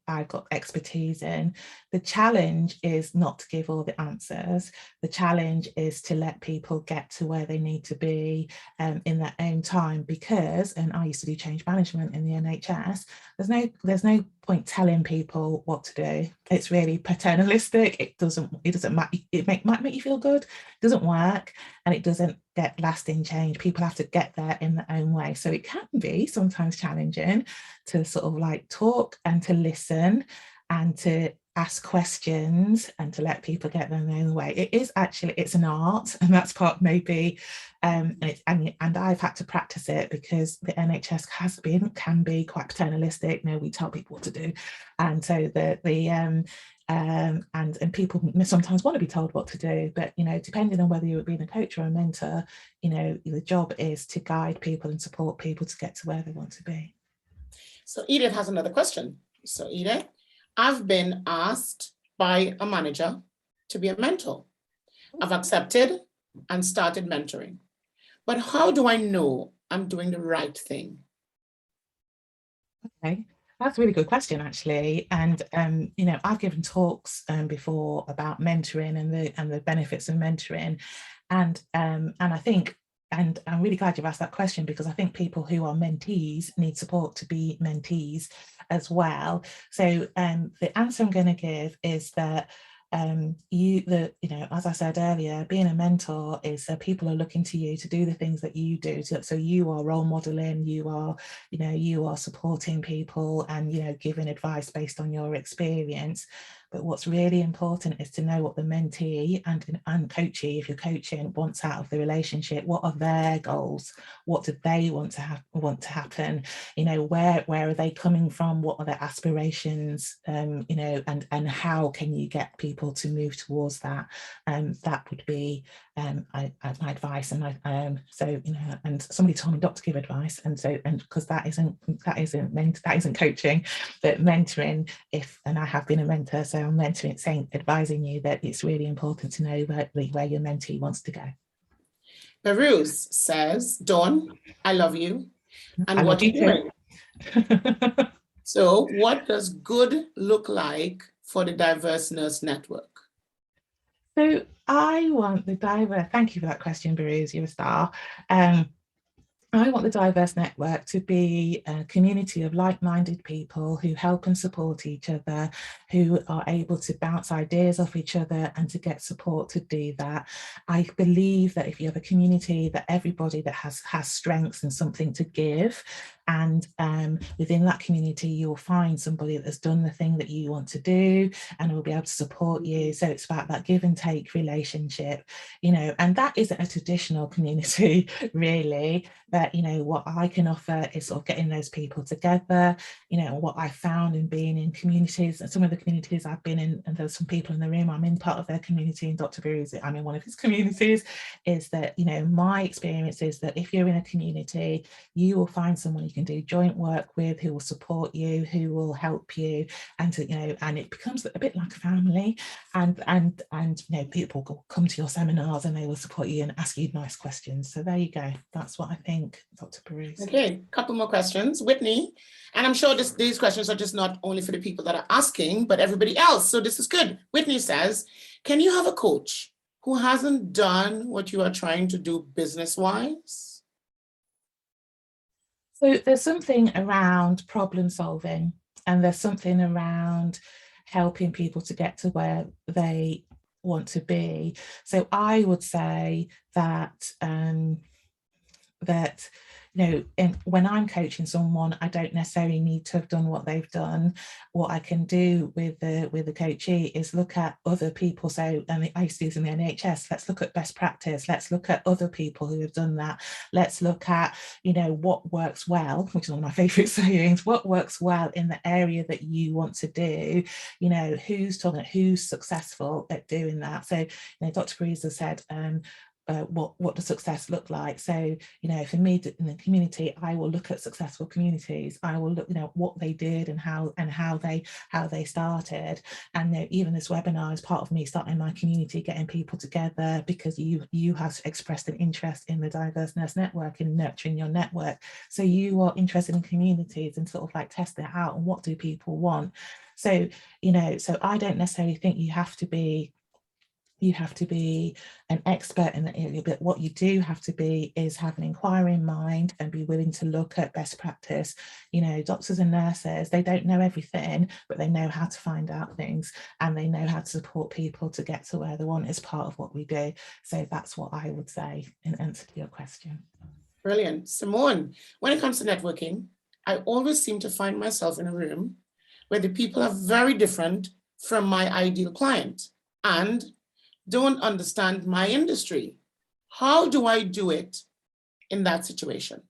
I've got expertise in, the challenge is not to give all the answers. The challenge is to let people get to where they need to be in their own time, because, and I used to do change management in the NHS, there's no point telling people what to do. It's really paternalistic. It doesn't matter. It might make you feel good, it doesn't work, and it doesn't get lasting change. People have to get there in their own way. So it can be sometimes challenging to sort of like talk and to listen and to ask questions and to let people get their own way. It is actually, it's an art, and that's part maybe, and I've had to practice it because the NHS can be quite paternalistic. You know, we tell people what to do, and so and people sometimes want to be told what to do, but you know, depending on whether you're being a coach or a mentor, you know, the job is to guide people and support people to get to where they want to be. So Edith has another question. So Edith, I've been asked by a manager to be a mentor. I've accepted and started mentoring, but how do I know I'm doing the right thing? Okay. That's a really good question, actually. And you know, I've given talks before about mentoring and the benefits of mentoring, and I think, and I'm really glad you've asked that question, because I think people who are mentees need support to be mentees as well. So the answer I'm going to give is that you know, as I said earlier, being a mentor is people are looking to you to do the things that you do. So you are role modeling, you are supporting people and, you know, giving advice based on your experience. But what's really important is to know what the mentee and coachee, if you're coaching, wants out of the relationship. What are their goals? What do they want to happen? You know, where are they coming from? What are their aspirations? You know, and how can you get people to move towards that? That would be my advice. And so, you know, and somebody told me not to give advice, and because that isn't coaching, but mentoring. And I have been a mentor, so I'm advising you that it's really important to know where your mentee wants to go. Peruse says, Dawn, I love you. And I what love you too. So what does good look like for the Diverse Nurse Network? So I want the diverse, thank you for that question, Peruse, you're a star. I want the Diverse Network to be a community of like-minded people who help and support each other, who are able to bounce ideas off each other and to get support to do that. I believe that if you have a community, that everybody that has strengths and something to give, and within that community you'll find somebody that has done the thing that you want to do and will be able to support you. So it's about that give and take relationship, you know, and that isn't a traditional community really, but you know, what I can offer is sort of getting those people together. You know, what I found in being in communities, and some of the communities I've been in, and there's some people in the room, I'm in part of their community, and Dr. Peruse, I'm in one of his communities, is that, you know, my experience is that if you're in a community, you will find someone you can do joint work with, who will support you, who will help you, and to, you know, and it becomes a bit like a family, and you know, people will come to your seminars and they will support you and ask you nice questions. So there you go, that's what I think, Dr. Peruse. Okay, couple more questions. Whitney, and I'm sure these questions are just not only for the people that are asking, but everybody else, so this is good. Whitney says, can you have a coach who hasn't done what you are trying to do business-wise? So there's something around problem solving, and there's something around helping people to get to where they want to be. So I would say that that when I'm coaching someone, I don't necessarily need to have done what they've done. What I can do with the coachee is look at other people. So I used to use in the NHS, let's look at best practice. Let's look at other people who have done that. Let's look at, what works well, which is one of my favorite sayings, what works well in the area that you want to do, who's successful at doing that. So, Dr. Breeza said, what does success look like? So, for me in the community, I will look at successful communities. I will look, what they did and how they started. And even this webinar is part of me starting my community, getting people together, because you have expressed an interest in the Diverse Nurse Network and nurturing your network. So you are interested in communities and sort of like testing it out, and what do people want? So, so I don't necessarily think you have to be an expert in the area, but what you do have to be is have an inquiring mind and be willing to look at best practice. Doctors and nurses, they don't know everything, but they know how to find out things, and they know how to support people to get to where they want as part of what we do. So that's what I would say in answer to your question. Brilliant. Simone, when it comes to networking, I always seem to find myself in a room where the people are very different from my ideal client and don't understand my industry. How do I do it in that situation?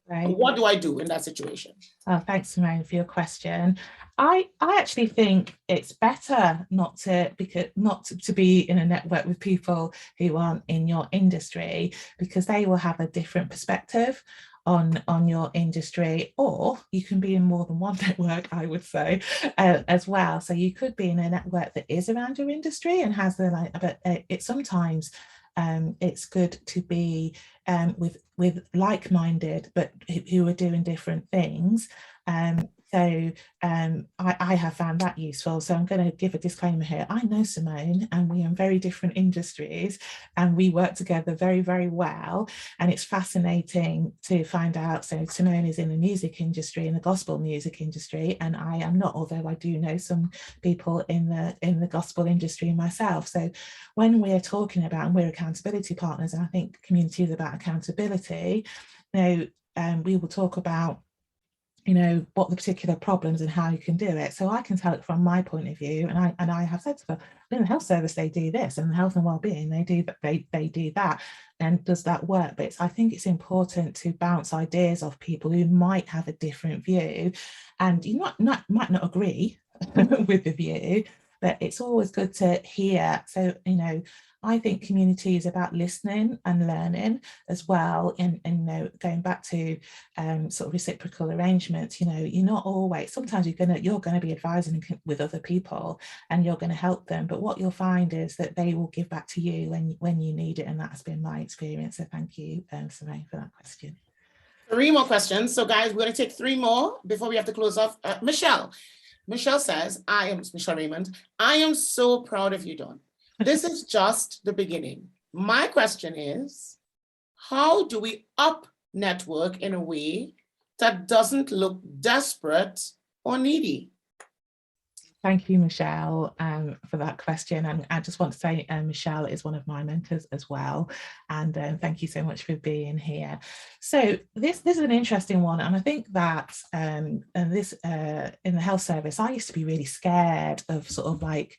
Right. What do I do in that situation? Oh, thanks, Simone, for your question. I actually think it's better not to be in a network with people who aren't in your industry, because they will have a different perspective on your industry. Or you can be in more than one network, I would say, as well. So you could be in a network that is around your industry and has but it sometimes it's good to be with like-minded, but who are doing different things. So I have found that useful. So I'm going to give a disclaimer here. I know Simone, and we are in very different industries, and we work together very, very well. And it's fascinating to find out. So Simone is in the music industry, in the gospel music industry, and I am not, although I do know some people in the gospel industry myself. So when we're talking about, and we're accountability partners, and I think community is about accountability, we will talk about what the particular problems and how you can do it. So I can tell it from my point of view, and I have said to them, in the health service they do this, and the health and well-being they do that, and does that work? But I think it's important to bounce ideas off people who might have a different view, and you might not agree with the view, but it's always good to hear. So I think community is about listening and learning as well, and going back to sort of reciprocal arrangements. You're not always, sometimes you're going to be advising with other people and you're going to help them, but what you'll find is that they will give back to you when you need it, and that's been my experience. So thank you, Simone, for that question. 3 more questions. So guys, we're going to take 3 more before we have to close off. Michelle says, Michelle Raymond, I am so proud of you, Dawn. This is just the beginning. My question is, how do we up network in a way that doesn't look desperate or needy? Thank you, Michelle, for that question. And I just want to say, Michelle is one of my mentors as well. And thank you so much for being here. So this is an interesting one. And I think that in the health service, I used to be really scared of sort of like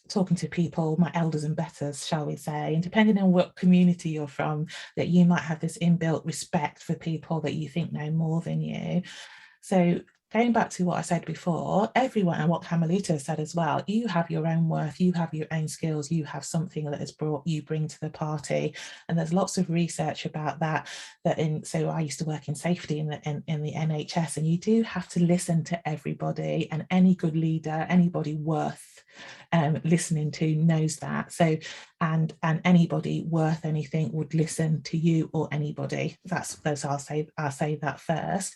talking to people, my elders and betters, shall we say, and depending on what community you're from, that you might have this inbuilt respect for people that you think know more than you. So going back to what I said before, everyone, and what Carmelita said as well, you have your own worth, you have your own skills, you have something that has you bring to the party. And there's lots of research about that. So I used to work in safety in the NHS, and you do have to listen to everybody, and any good leader, anybody worth listening to knows that. So and anybody worth anything would listen to you or anybody. That's I'll say that first.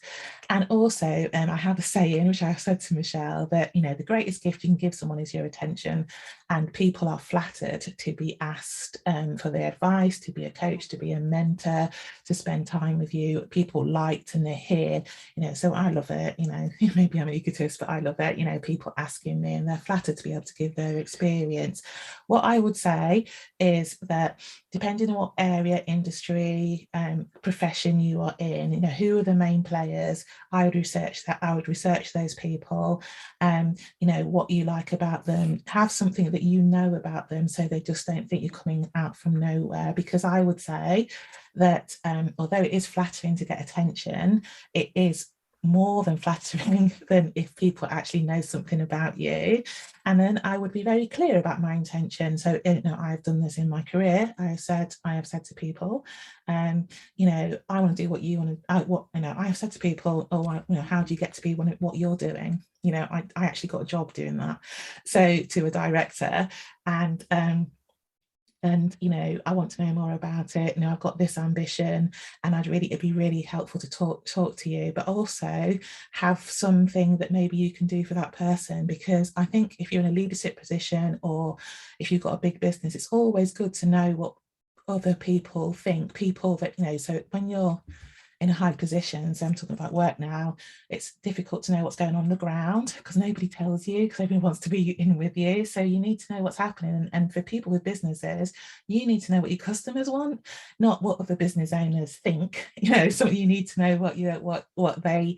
And also I have a saying which I've said to Michelle, that the greatest gift you can give someone is your attention, and people are flattered to be asked for their advice, to be a coach, to be a mentor, to spend time with you. People like to hear, so I love it, maybe I'm an egotist, but I love it, people asking me, and they're flattered to be able to give their experience. What I would say is that depending on what area, industry, profession you are in, you know, who are the main players, I would research that. I would research those people, you know, what you like about them, have something that you know about them so they just don't think you're coming out from nowhere. Because I would say that although it is flattering to get attention, it is more than flattering than if people actually know something about you. And then I would be very clear about my intention. So, you know, I've done this in my career. I have said to people, you know, I want to do what you want to, I have said to people, oh, you know, how do you get to be what you're doing? You know, I actually got a job doing that. So to a director, and you know, I want to know more about it. You know, I've got this ambition, and it'd be really helpful to talk to you, but also have something that maybe you can do for that person. Because I think if you're in a leadership position, or if you've got a big business, it's always good to know what other people think, people that, you know, so when you're in high positions, I'm talking about work now, it's difficult to know what's going on the ground because nobody tells you, because everyone wants to be in with you. So you need to know what's happening. And for people with businesses, you need to know what your customers want, not what other business owners think. You know, so you need to know what they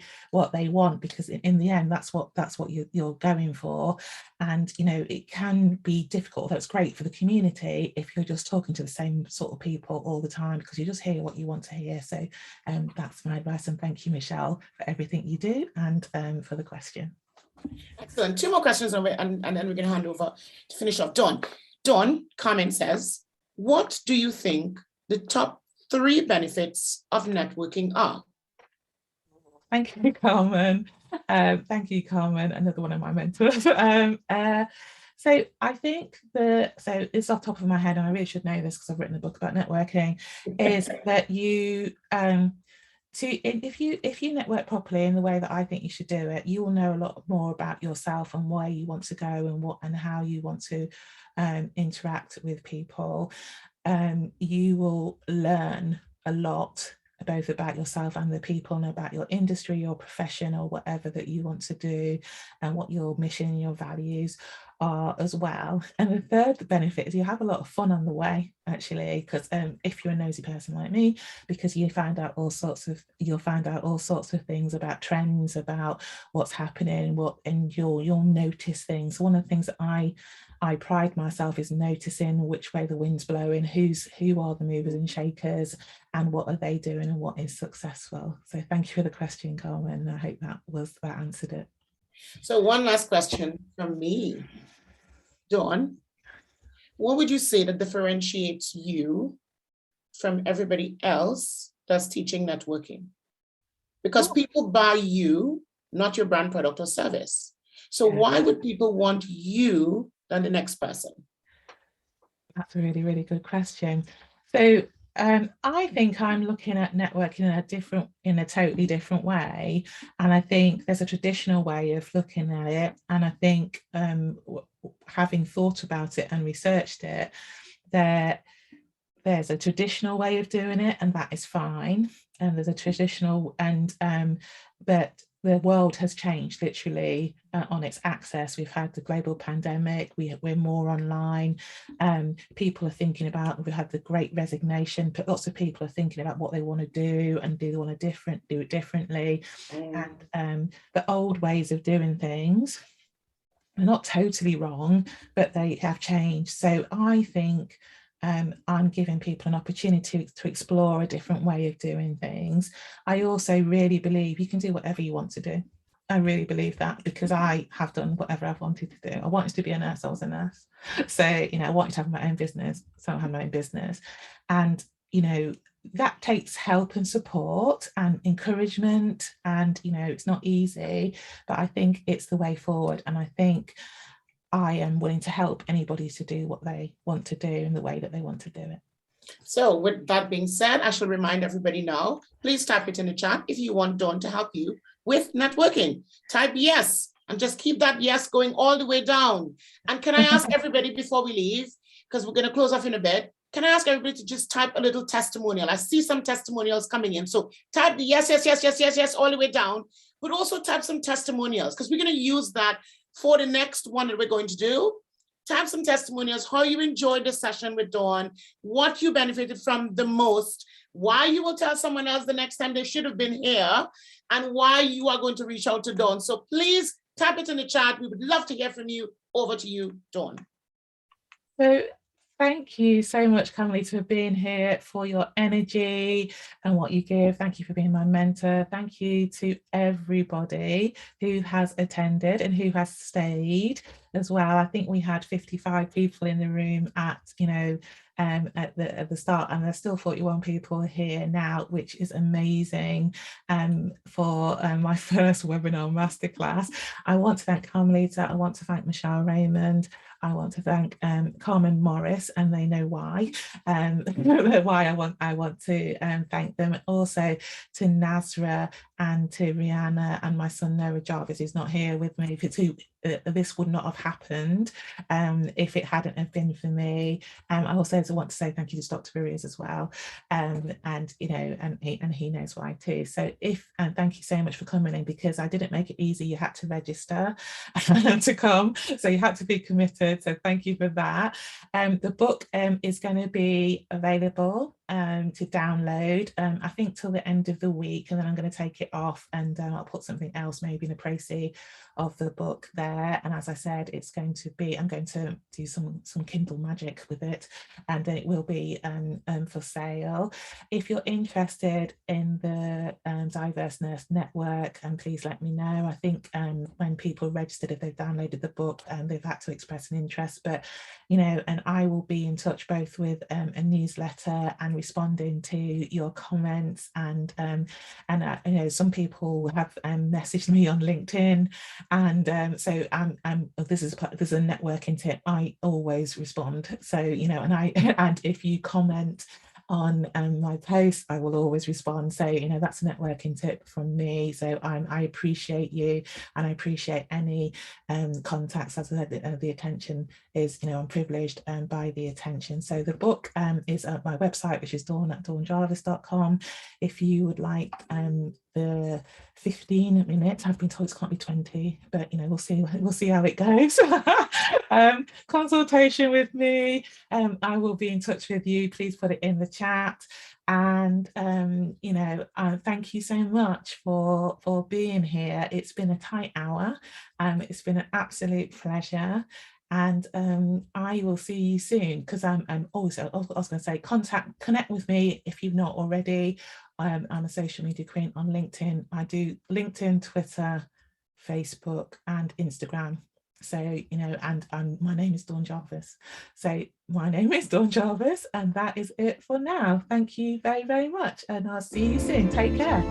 want, because in the end, that's what you're going for. And you know, it can be difficult, although it's great for the community if you're just talking to the same sort of people all the time, because you just hear what you want to hear. So that's my advice, and thank you, Michelle, for everything you do and for the question. Excellent. 2 more questions, and then we're going to hand over to finish off. Dawn comment says, what do you think the top 3 benefits of networking are? Thank you, Carmen. Thank you, Carmen, another one of my mentors. So I think so it's off the top of my head, and I really should know this because I've written a book about networking, is that you if you network properly in the way that I think you should do it, you will know a lot more about yourself and where you want to go and how you want to interact with people. You will learn a lot both about yourself and the people, and about your industry, your profession, or whatever that you want to do, and what your mission and your values are as well. And the third benefit is you have a lot of fun on the way, actually, because if you're a nosy person like me, because you'll find out all sorts of things about trends, about what's happening, and you'll notice things. So one of the things that I pride myself is noticing which way the wind's blowing, who are the movers and shakers, and what are they doing, and what is successful. So thank you for the question, Carmen. I hope that answered it. So one last question from me. Dawn, what would you say that differentiates you from everybody else that's teaching networking? Because people buy you, not your brand, product, or service. So why would people want you than the next person? That's a really, really good question. So I think I'm looking at networking in a totally different way. And I think there's a traditional way of looking at it. And I think having thought about it and researched it, there's a traditional way of doing it, and that is fine. And there's a traditional, but the world has changed literally on its access. We've had the global pandemic, we're more online. People are thinking about, we've had the great resignation, but lots of people are thinking about what they want to do, and do they want to do it differently. And the old ways of doing things are not totally wrong, but they have changed. So I think I'm giving people an opportunity to explore a different way of doing things. I also really believe you can do whatever you want to do. I really believe that, because I have done whatever I've wanted to do. I wanted to be a nurse, I was a nurse. So, you know, I wanted to have my own business, so I have my own business. And, you know, that takes help and support and encouragement. And, you know, it's not easy, but I think it's the way forward. And I think I am willing to help anybody to do what they want to do in the way that they want to do it. So with that being said, I shall remind everybody now, please type it in the chat if you want Dawn to help you with networking. Type yes, and just keep that yes going all the way down. And can I ask everybody before we leave, because we're going to close off in a bit, can I ask everybody to just type a little testimonial? I see some testimonials coming in. So type the yes all the way down, but also type some testimonials, because we're going to use that for the next one that we're going to do. Type some testimonials, how you enjoyed the session with Dawn, what you benefited from the most, why you will tell someone else the next time they should have been here, and why you are going to reach out to Dawn. So please type it in the chat. We would love to hear from you. Over to you, Dawn. So thank you so much, Carmelita, for being here, for your energy and what you give. Thank you for being my mentor. Thank you to everybody who has attended and who has stayed as well. I think we had 55 people in the room at, at the start, and there's still 41 people here now, which is amazing for my first webinar masterclass. I want to thank Carmelita. I want to thank Michelle Raymond. I want to thank Carmen Morris, and they know why. Why I want to thank them. Also to Nazra and to Rihanna and my son Noah Jarvis, who's not here with me. This would not have happened if it hadn't have been for me. I also want to say thank you to Dr. Verias as well, and he knows why too. So thank you so much for coming in, because I didn't make it easy. You had to register to come, so you had to be committed. So thank you for that. The book is going to be available to download, I think till the end of the week, and then I'm going to take it off, and I'll put something else maybe in the précis of the book there. And as I said, it's going to be, I'm going to do some Kindle magic with it, and then it will be for sale. If you're interested in the Diverse Nurse Network, please let me know. I think when people registered, if they've downloaded the book, they've had to express an interest, but and I will be in touch both with a newsletter and responding to your comments, and some people have messaged me on LinkedIn, and so this is a networking tip. I always respond, so and if you comment on my posts, I will always respond. So that's a networking tip from me. So I appreciate you, and I appreciate any contacts. As I said, the attention is, I'm privileged by the attention. So the book is at my website, which is dawn@dawnjarvis.com. If you would like the 15 minutes, I've been told it can't be 20, but we'll see how it goes. Consultation with me, I will be in touch with you. Please put it in the chat. And thank you so much for being here. It's been a tight hour. It's been an absolute pleasure. And I will see you soon, because I'm also, I was going to say, connect with me if you've not already. I'm a social media queen on LinkedIn. I do LinkedIn, Twitter, Facebook, and Instagram. So, and my name is Dawn Jarvis. So my name is Dawn Jarvis, and that is it for now. Thank you very, very much. And I'll see you soon. Take care.